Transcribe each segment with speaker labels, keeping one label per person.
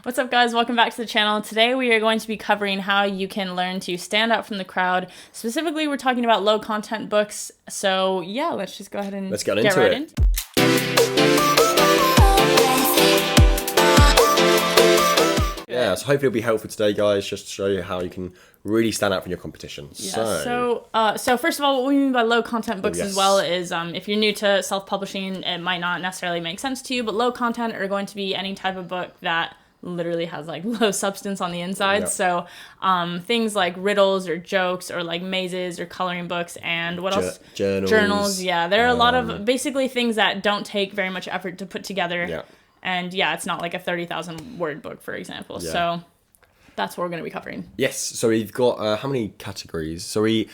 Speaker 1: What's up, guys? Welcome back to the channel. Today we are going to be covering how you can learn to stand out from the crowd. Specifically, we're talking about low content books. So yeah, let's just go ahead and
Speaker 2: get right into it. Yeah, so hopefully it'll be helpful today, guys, just to show you how you can really stand out from your competition.
Speaker 1: Yeah, so first of all, what we mean by low content books as well is if you're new to self-publishing, it might not necessarily make sense to you, but low content are going to be any type of book that literally has like low substance on the inside. Yep. So things like riddles or jokes or like mazes or coloring books and what else? Journals. Yeah, there are a lot of basically things that don't take very much effort to put together. Yeah. And yeah, it's not like a 30,000 word book, for example. Yeah. So that's what we're going to be covering.
Speaker 2: Yes. So we've got how many categories? So we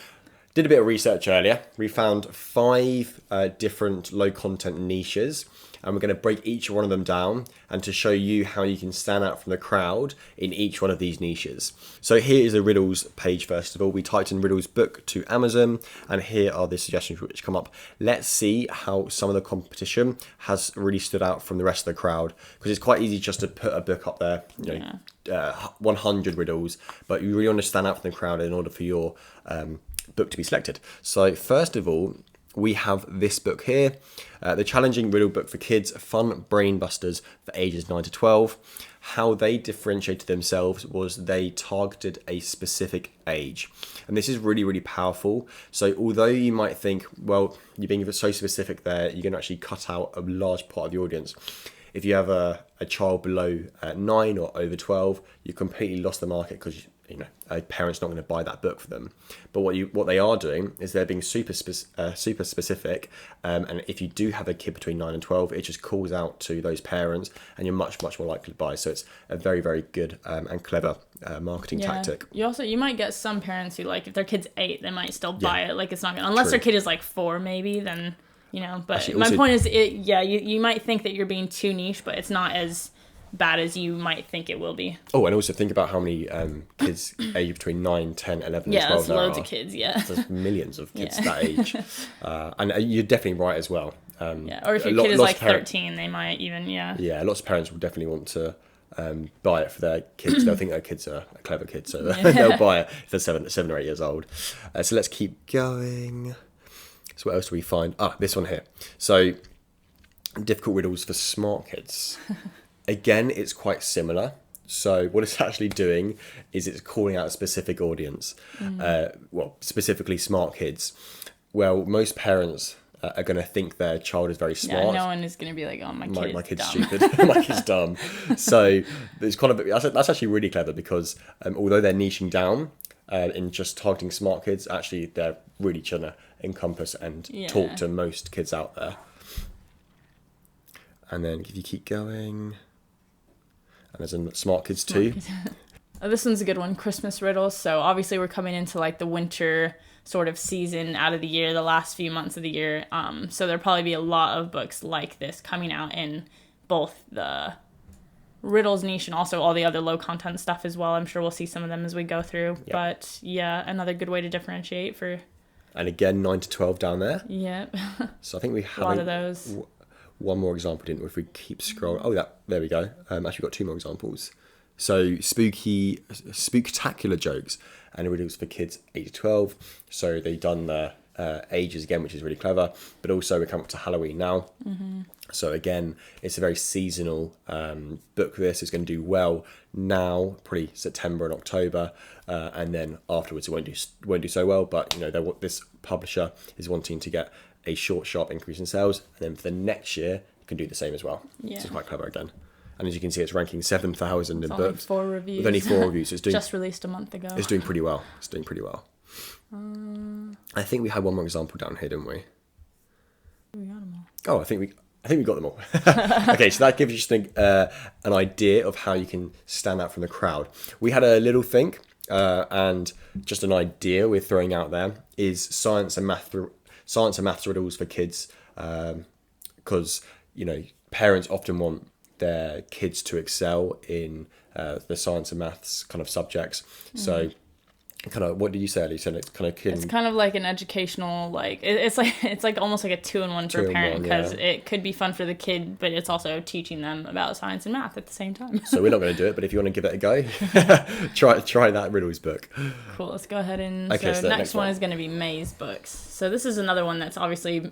Speaker 2: did a bit of research earlier. We found 5 different low content niches. And we're going to break each one of them down and to show you how you can stand out from the crowd in each one of these niches. So here is a Riddles page first of all. We typed in Riddles book to Amazon and here are the suggestions which come up. Let's see how some of the competition has really stood out from the rest of the crowd, because it's quite easy just to put a book up there, 100 riddles, but you really want to stand out from the crowd in order for your book to be selected. So first of all, we have this book here, the Challenging Riddle Book for Kids, Fun Brain Busters for ages 9 to 12. How they differentiated themselves was they targeted a specific age. And this is really, really powerful. So although you might think, well, you're being so specific there, you're going to actually cut out a large part of the audience. If you have a child below 9 or over 12, you completely lost the market because a parent's not going to buy that book for them. But what they are doing is they're being super specific. And if you do have a kid between 9 and 12, it just calls out to those parents, and you're much more likely to buy. So it's a very, very good and clever marketing tactic.
Speaker 1: You might get some parents who, like, if their kid's 8, they might still buy it. Like, it's not gonna, unless their kid is like 4, maybe, then. But actually, my point is, you might think that you're being too niche, but it's not as bad as you might think it will be.
Speaker 2: Oh, and also think about how many kids aged between 9, 10, 11, and 12
Speaker 1: that's loads of kids,
Speaker 2: There's millions of kids that age. And you're definitely right as well.
Speaker 1: Or if your kid is like 13, they might even,
Speaker 2: Yeah, lots of parents will definitely want to buy it for their kids. They'll think their kids are a clever kid, so they'll buy it if they're 7 or 8 years old. So let's keep going. So what else do we find? This one here. So difficult riddles for smart kids. Again, it's quite similar. So what it's actually doing is it's calling out a specific audience. Specifically smart kids. Well, most parents are going to think their child is very smart.
Speaker 1: Yeah, no one is going to be like, oh, my kid's dumb.
Speaker 2: Stupid. My kid's dumb. So it's that's actually really clever, because although they're niching down in just targeting smart kids, actually they're really trying to encompass and talk to most kids out there. And then if you keep going, and there's a smart kids too.
Speaker 1: This one's a good one, Christmas riddles. So obviously we're coming into like the winter sort of season out of the year, the last few months of the year. So there'll probably be a lot of books like this coming out in both the riddles niche and also all the other low content stuff as well. I'm sure we'll see some of them as we go through. Yep. But yeah, another good way to differentiate for.
Speaker 2: And again, 9 to 12 down there.
Speaker 1: Yep.
Speaker 2: So I think we have
Speaker 1: a lot of those.
Speaker 2: One more example, didn't we? If we keep scrolling. There we go. Actually, we've got 2 more examples. So spooktacular jokes and riddles for kids 8 to 12. So they've done the ages again, which is really clever. But also we're coming up to Halloween now. Mm-hmm. So again, it's a very seasonal book. This is going to do well now, probably September and October, and then afterwards it won't do so well. But this publisher is wanting to get a short, sharp increase in sales, and then for the next year, you can do the same as well. Yeah. So it's quite clever again. And as you can see, it's ranking 7,000 in books.
Speaker 1: 4 reviews.
Speaker 2: With only 4 reviews. So it's
Speaker 1: just released a month ago.
Speaker 2: It's doing pretty well. I think we had one more example down here, didn't we?
Speaker 1: We got them all.
Speaker 2: Oh, I think we got them all. Okay, so that gives you just an idea of how you can stand out from the crowd. We had a little think, and just an idea we're throwing out there is science and maths riddles for kids, because parents often want their kids to excel in the science and maths kind of subjects. So Kind of, what did you say earlier? You said it's kind of kid.
Speaker 1: It's kind of like an educational, like it's like almost like a 2-in-1 for a parent, because it could be fun for the kid, but it's also teaching them about science and math at the same time.
Speaker 2: So we're not going to do it, but if you want to give it a go, try that Riddles book.
Speaker 1: Cool. Let's go ahead and so next one is going to be Maze books. So this is another one that's obviously the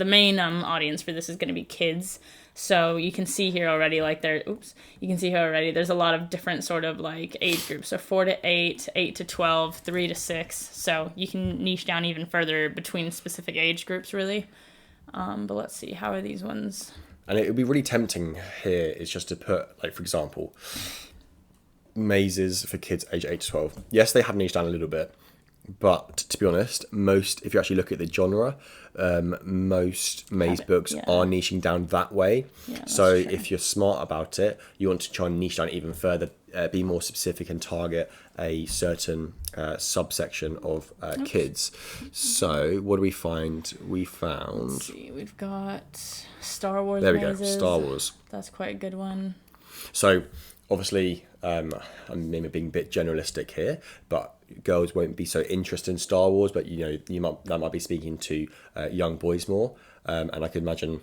Speaker 1: main audience for this is going to be kids. So you can see here already, like there's a lot of different sort of like age groups. So 4 to 8, 8 to 12, 3 to 6. So you can niche down even further between specific age groups, really. But let's see, how are these ones?
Speaker 2: And it would be really tempting here is just to put, like, for example, mazes for kids age 8 to 12. Yes, they have niched down a little bit. But to be honest, if you actually look at the genre, most maze books are niching down that way. Yeah, so if you're smart about it, you want to try and niche down even further, be more specific and target a certain subsection of kids. So what do we find? Let's see, we've got Star Wars mazes. There we go, Star Wars. That's quite a good one. So obviously, I'm maybe being a bit generalistic here, but girls won't be so interested in Star Wars, but that might be speaking to young boys more, and I could imagine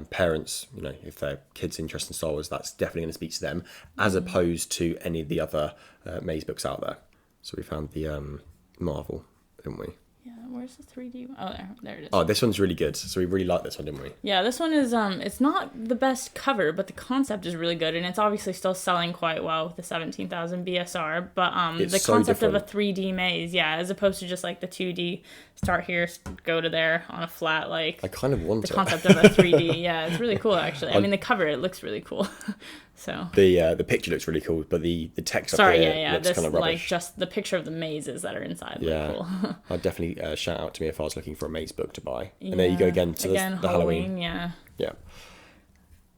Speaker 2: parents, if their kids interested in Star Wars, that's definitely going to speak to them, as opposed to any of the other maze books out there. So we found the Marvel, didn't we?
Speaker 1: Yeah, where's the 3D? Oh, there it is.
Speaker 2: Oh, this one's really good. So we really like this one, didn't we?
Speaker 1: Yeah, this one is, it's not the best cover, but the concept is really good, and it's obviously still selling quite well with the 17,000 BSR, but the concept of a 3D maze, as opposed to just like the 2D, start here, go to there on a flat, like...
Speaker 2: I kind of want
Speaker 1: the concept of a 3D, it's really cool, actually. I mean, the cover, it looks really cool. So
Speaker 2: the picture looks really cool, but the text up here looks kind of rubbish.
Speaker 1: Like just the picture of the mazes that are inside look cool.
Speaker 2: I'd definitely shout out to me if I was looking for a maze book to buy. And there you go again to the Halloween.
Speaker 1: Yeah.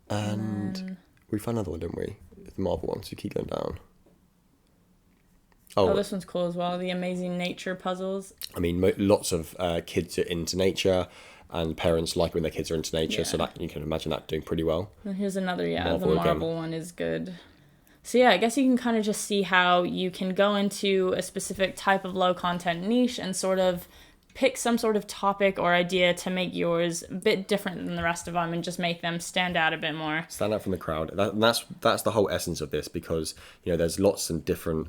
Speaker 2: And we found another one, didn't we? The Marvel one, so you keep going down.
Speaker 1: Oh, this one's cool as well. The Amazing Nature puzzles.
Speaker 2: I mean, lots of kids are into nature. And parents like when their kids are into nature, so that you can imagine that doing pretty well.
Speaker 1: And here's another, the Marvel one is good. So I guess you can kind of just see how you can go into a specific type of low content niche and sort of pick some sort of topic or idea to make yours a bit different than the rest of them and just make them stand out a bit more.
Speaker 2: Stand out from the crowd. That's the whole essence of this, because there's lots of different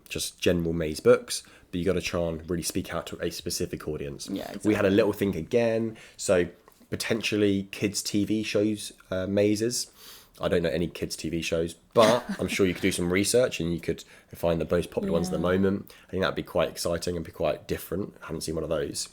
Speaker 2: just general maze books, but you got to try and really speak out to a specific audience.
Speaker 1: Yeah, exactly.
Speaker 2: We had a little think again, so potentially kids TV shows, mazes. I don't know any kids TV shows, but I'm sure you could do some research and you could find the most popular ones at the moment. I think that'd be quite exciting and be quite different. I haven't seen one of those.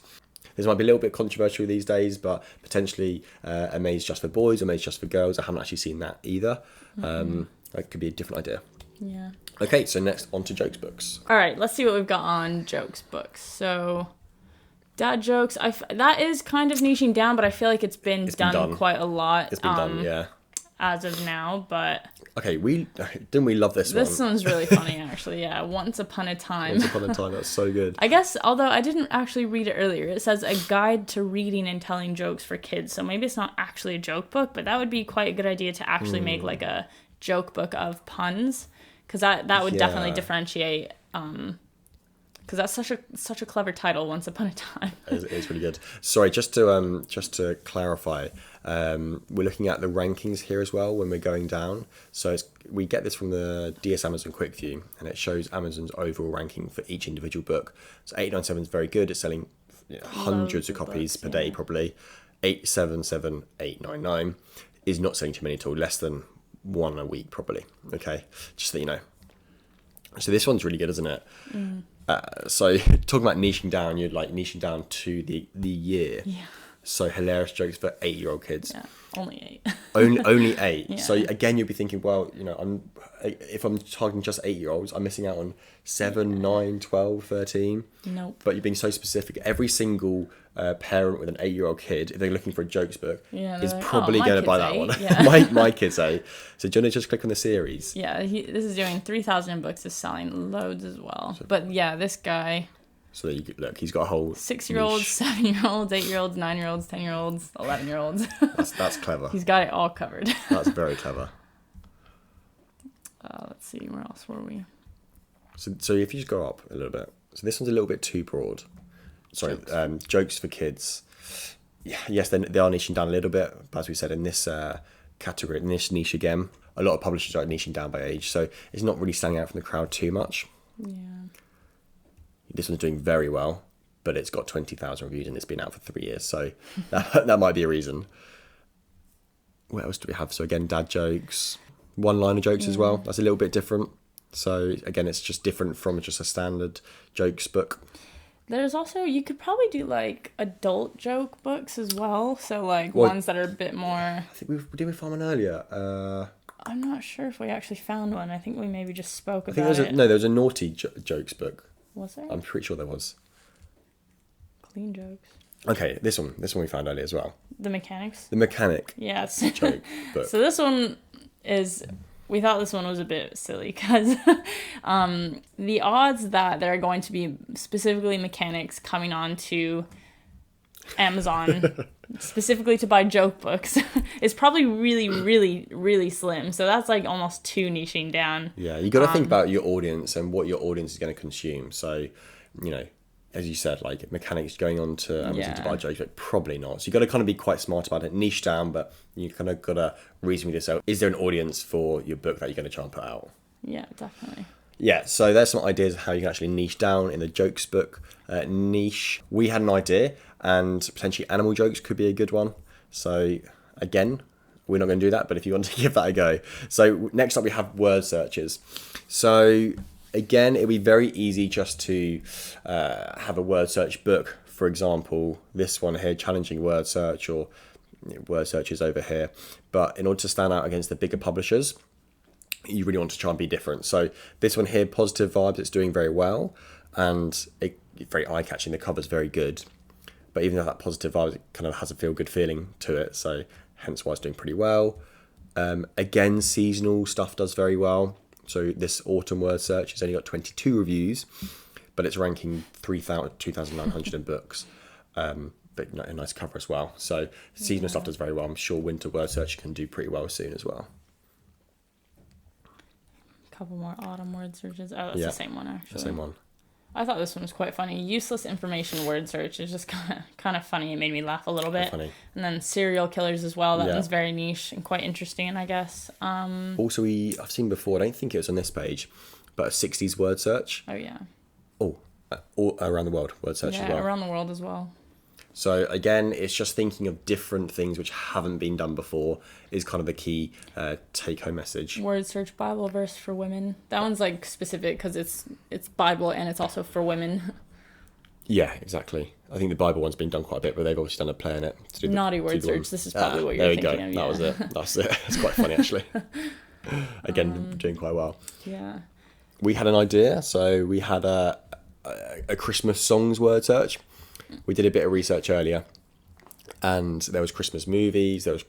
Speaker 2: This might be a little bit controversial these days, but potentially a maze just for boys or maze just for girls. I haven't actually seen that either. That could be a different idea.
Speaker 1: Yeah.
Speaker 2: Okay, so next on to jokes books.
Speaker 1: All right, let's see what we've got on jokes books. So, dad jokes. That is kind of niching down, but I feel like it's been done quite a lot.
Speaker 2: It's been done, yeah.
Speaker 1: As of now, but...
Speaker 2: Okay, didn't we love this one?
Speaker 1: This one's really funny, actually, yeah. Once Upon a Time.
Speaker 2: Once Upon a Time, that's so good.
Speaker 1: I guess, although I didn't actually read it earlier, it says a guide to reading and telling jokes for kids. So maybe it's not actually a joke book, but that would be quite a good idea to actually make like a joke book of puns. Because that would definitely differentiate... because that's such a clever title, Once Upon a Time.
Speaker 2: It's really good. Sorry, just to clarify, we're looking at the rankings here as well when we're going down. So we get this from the DS Amazon Quick View, and it shows Amazon's overall ranking for each individual book. So 897 is very good. It's selling hundreds of copies per day, probably. 877, 899 is not selling too many at all, less than one a week, probably. Okay, just so you know. So this one's really good, isn't it? So talking about niching down, you're like niching down to the year. Yeah. So hilarious jokes for 8-year-old kids.
Speaker 1: Yeah, only 8.
Speaker 2: only 8.
Speaker 1: Yeah.
Speaker 2: So again, you'll be thinking, well, if I'm targeting just 8-year-olds, I'm missing out on 7, 9, 12, 13.
Speaker 1: Nope.
Speaker 2: But you're being so specific. Every single parent with an 8-year-old kid, if they're looking for a jokes book, is probably going to buy that one.
Speaker 1: Yeah.
Speaker 2: my kids 8. So do you want to just click on the series?
Speaker 1: Yeah, this is doing 3,000 books. Is selling loads as well. But yeah, this guy.
Speaker 2: So there you look, he's got a whole
Speaker 1: 6-year-olds, 7-year-olds, 8-year-olds, 9-year-olds, 10-year-olds, 11-year-olds.
Speaker 2: That's clever.
Speaker 1: He's got it all covered.
Speaker 2: That's very clever.
Speaker 1: Let's see, where else were we?
Speaker 2: So if you just go up a little bit, So this one's a little bit too broad. Sorry, jokes for kids. Yeah, yes, they are niching down a little bit, but as we said, in this category, in this niche again, a lot of publishers are niching down by age, so it's not really standing out from the crowd too much.
Speaker 1: Yeah.
Speaker 2: This one's doing very well, but it's got 20,000 reviews and it's been out for 3 years, so that might be a reason. What else do we have? So again, dad jokes, one-liner jokes as well. That's a little bit different. So again, it's just different from just a standard jokes book.
Speaker 1: There's also, you could probably do like adult joke books as well. So like ones that are a bit more...
Speaker 2: I think did we find one earlier?
Speaker 1: I'm not sure if we actually found one. I think we maybe just spoke about it.
Speaker 2: No, there was a naughty jokes book.
Speaker 1: Was there?
Speaker 2: I'm pretty sure there was.
Speaker 1: Clean jokes.
Speaker 2: Okay, this one we found earlier as well.
Speaker 1: The Mechanics?
Speaker 2: The Mechanic.
Speaker 1: Yes.
Speaker 2: Joke book.
Speaker 1: So this one is... We thought this one was a bit silly because the odds that there are going to be specifically mechanics coming on to Amazon specifically to buy joke books is probably really, really, really slim. So that's like almost too niching down.
Speaker 2: Yeah, you got to think about your audience and what your audience is going to consume. So, you know, as you said, like mechanics going on to Amazon to buy jokes, but probably not. So you got to kind of be quite smart about it, niche down, but you kind of got to reason with yourself. Is there an audience for your book that you're going to try and put out?
Speaker 1: Yeah, definitely.
Speaker 2: Yeah, so there's some ideas of how you can actually niche down in the jokes book niche. We had an idea, and potentially animal jokes could be a good one. So again, we're not going to do that, but if you want to give that a go. So next up we have word searches. So again, it'll be very easy just to have a word search book. For example, this one here, challenging word search, or word searches over here. But in order to stand out against the bigger publishers, you really want to try and be different. So this one here, positive vibes, it's doing very well, and it's very eye-catching. The cover's very good, but even though that positive vibe, it kind of has a feel-good feeling to it. So hence why it's doing pretty well. Again, seasonal stuff does very well. So this autumn word search has only got 22 reviews, but it's ranking 2,900 in books. But a nice cover as well. So seasonal stuff does very well. I'm sure winter word search can do pretty well soon as well.
Speaker 1: Couple more autumn word searches. Oh, that's the same one actually.
Speaker 2: The same one.
Speaker 1: I thought this one was quite funny. Useless information word search is just kind of funny. It made me laugh a little bit.
Speaker 2: Funny.
Speaker 1: And then serial killers as well. That one's very niche and quite interesting, I guess.
Speaker 2: Also, I've seen before. I don't think it was on this page, but a 60s word search.
Speaker 1: Oh yeah.
Speaker 2: All around the world word search as well.
Speaker 1: Yeah, around the world as well.
Speaker 2: So again, it's just thinking of different things which haven't been done before is kind of the key take-home message.
Speaker 1: Word search Bible verse for women. That one's like specific because it's Bible and it's also for women.
Speaker 2: Yeah, exactly. I think the Bible one's been done quite a bit, but they've obviously done a play in it.
Speaker 1: Naughty word search. This is probably what you're thinking of.
Speaker 2: There we go. That was it. That's it. It's quite funny actually. Again, doing quite well.
Speaker 1: Yeah. We
Speaker 2: had an idea, so we had a Christmas songs word search. We did a bit of research earlier, and there was Christmas movies, there was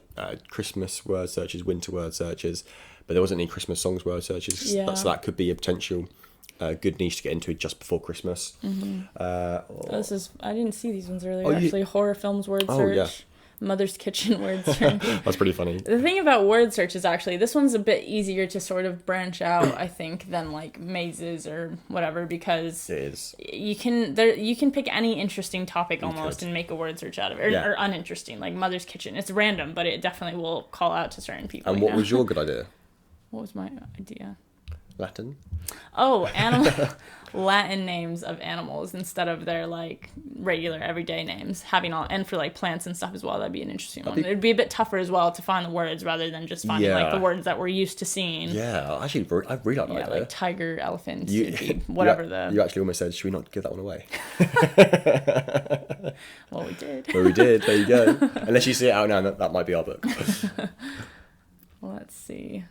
Speaker 2: Christmas word searches, winter word searches, but there wasn't any Christmas songs word searches.
Speaker 1: Yeah.
Speaker 2: So that could be a potential good niche to get into just before Christmas.
Speaker 1: Mm-hmm. I didn't see these ones earlier. Actually, horror films word search.
Speaker 2: Yeah.
Speaker 1: Mother's Kitchen word search.
Speaker 2: That's pretty funny.
Speaker 1: The thing about word search is actually this one's a bit easier to sort of branch out, I think, than like mazes or whatever, because
Speaker 2: it is.
Speaker 1: You can pick any interesting topic almost and make a word search out of it, or uninteresting, like Mother's Kitchen. It's random, but it definitely will call out to certain people.
Speaker 2: And what was your good idea?
Speaker 1: What was my idea?
Speaker 2: Latin.
Speaker 1: Oh, Latin names of animals instead of their like regular everyday names. And for like plants and stuff as well, that'd be an interesting one. It'd be a bit tougher as well to find the words rather than just finding like the words that we're used to seeing.
Speaker 2: Yeah, actually, I really like that idea.
Speaker 1: Like tiger, elephant,
Speaker 2: you actually almost said, should we not give that one away?
Speaker 1: Well, we did.
Speaker 2: Well, we did. There you go. Unless you see it out now, that might be our book.
Speaker 1: Well, let's see.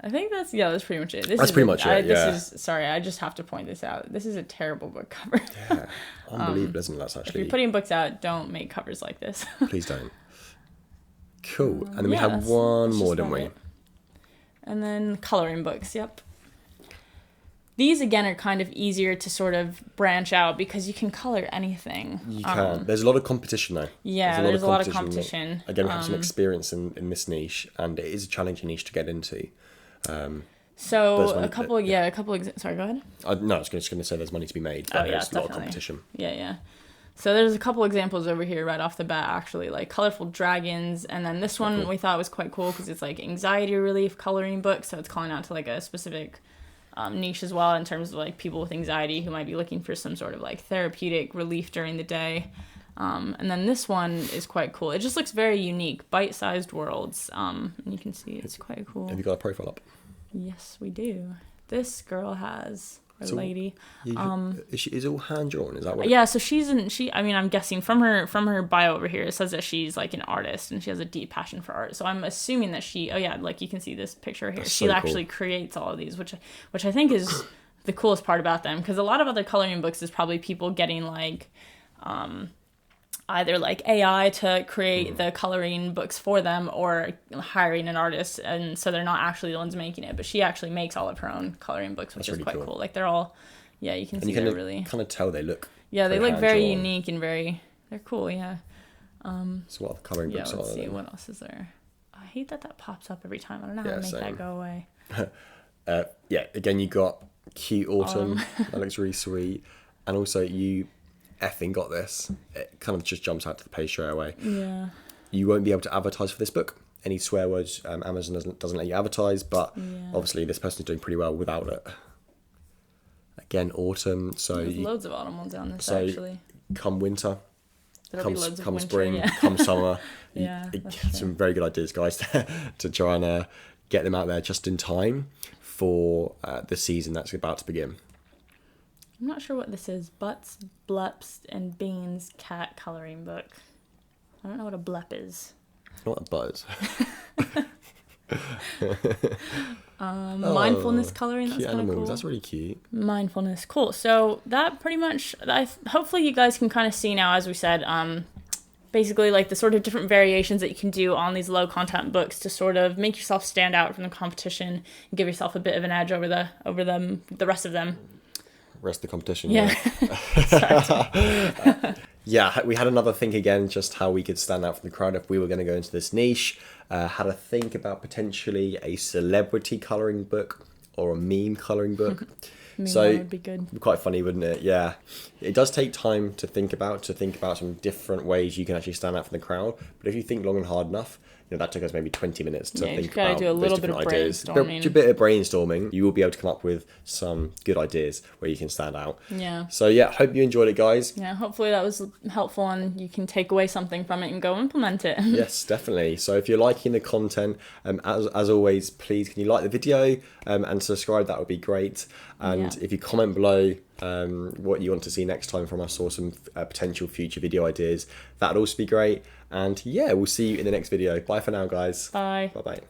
Speaker 1: I think that's pretty much it.
Speaker 2: That's pretty much it.
Speaker 1: Sorry, I just have to point this out. This is a terrible book cover.
Speaker 2: Yeah, unbelievable, isn't it? That's actually.
Speaker 1: If you're putting books out, don't make covers like this.
Speaker 2: Please don't. Cool. And then we had one more, didn't we?
Speaker 1: And then coloring books. Yep. These again are kind of easier to sort of branch out because you can color anything.
Speaker 2: You can. There's a lot of competition though.
Speaker 1: Yeah, there's a lot of competition.
Speaker 2: Again, we have some experience in this niche, and it is a challenging niche to get into.
Speaker 1: So a couple, sorry, go ahead.
Speaker 2: No, I was just going to say there's money to be made, but there's a lot of competition.
Speaker 1: Yeah. So there's a couple examples over here right off the bat, actually, like colorful dragons, and then this one we thought was quite cool because it's like anxiety relief coloring book, so it's calling out to like a specific niche as well in terms of like people with anxiety who might be looking for some sort of like therapeutic relief during the day. And then this one is quite cool. It just looks very unique, bite-sized worlds. And you can see it's quite cool.
Speaker 2: Have you got a profile up?
Speaker 1: Yes, we do. This girl has lady.
Speaker 2: Is it all hand drawn? Is that what?
Speaker 1: Yeah. So I mean, I'm guessing from her bio over here, it says that she's like an artist and she has a deep passion for art. So I'm assuming that like you can see this picture here. She actually creates all of these, which I think is the coolest part about them, because a lot of other coloring books is probably people getting like, either like AI to create the coloring books for them or hiring an artist, and so they're not actually the ones making it, but she actually makes all of her own coloring books, which is really quite cool. Like they're all, you can see they're really
Speaker 2: kind of tell they look.
Speaker 1: Yeah, they look very unique and they're cool. Yeah.
Speaker 2: So what other coloring books are there?
Speaker 1: Let's see what else is there. I hate that pops up every time. I don't know how to make that go away.
Speaker 2: Again, you got cute autumn. That looks really sweet, and also you effing got this. It kind of just jumps out to the page straight away.
Speaker 1: Yeah.
Speaker 2: You won't be able to advertise for this book. Any swear words, Amazon doesn't let you advertise, but obviously this person's doing pretty well without it. Again, autumn. So
Speaker 1: there's loads of autumn ones on this actually.
Speaker 2: Come winter, come
Speaker 1: winter,
Speaker 2: spring, come summer.
Speaker 1: That's
Speaker 2: some very good ideas, guys, to try and get them out there just in time for the season that's about to begin.
Speaker 1: I'm not sure what this is. Butts, Bleps, and Beans cat coloring book. I don't know what a blep is.
Speaker 2: What a buzz.
Speaker 1: Mindfulness coloring. That's kind of cool.
Speaker 2: That's really cute.
Speaker 1: Mindfulness, cool. So that pretty much, hopefully you guys can kind of see now, as we said, basically like the sort of different variations that you can do on these low content books to sort of make yourself stand out from the competition and give yourself a bit of an edge over the rest of them.
Speaker 2: Rest of the competition.
Speaker 1: Yeah.
Speaker 2: We had another think again, just how we could stand out from the crowd if we were going to go into this niche. Had a think about potentially a celebrity colouring book or a meme colouring book.
Speaker 1: That would be good.
Speaker 2: Quite funny, wouldn't it? Yeah. It does take time to think about some different ways you can actually stand out from the crowd. But if you think long and hard enough, that took us maybe 20 minutes to think about
Speaker 1: do a little bit of
Speaker 2: ideas.
Speaker 1: brainstorming.
Speaker 2: A bit of brainstorming. You will be able to come up with some good ideas where you can stand out.
Speaker 1: Yeah.
Speaker 2: So hope you enjoyed it, guys.
Speaker 1: Yeah, hopefully that was helpful and you can take away something from it and go implement it.
Speaker 2: Yes, definitely. So if you're liking the content, as always, please can you like the video and subscribe? That would be great. And if you comment below what you want to see next time from us or some potential future video ideas, that'd also be great. And we'll see you in the next video. Bye for now, guys.
Speaker 1: Bye.
Speaker 2: Bye-bye.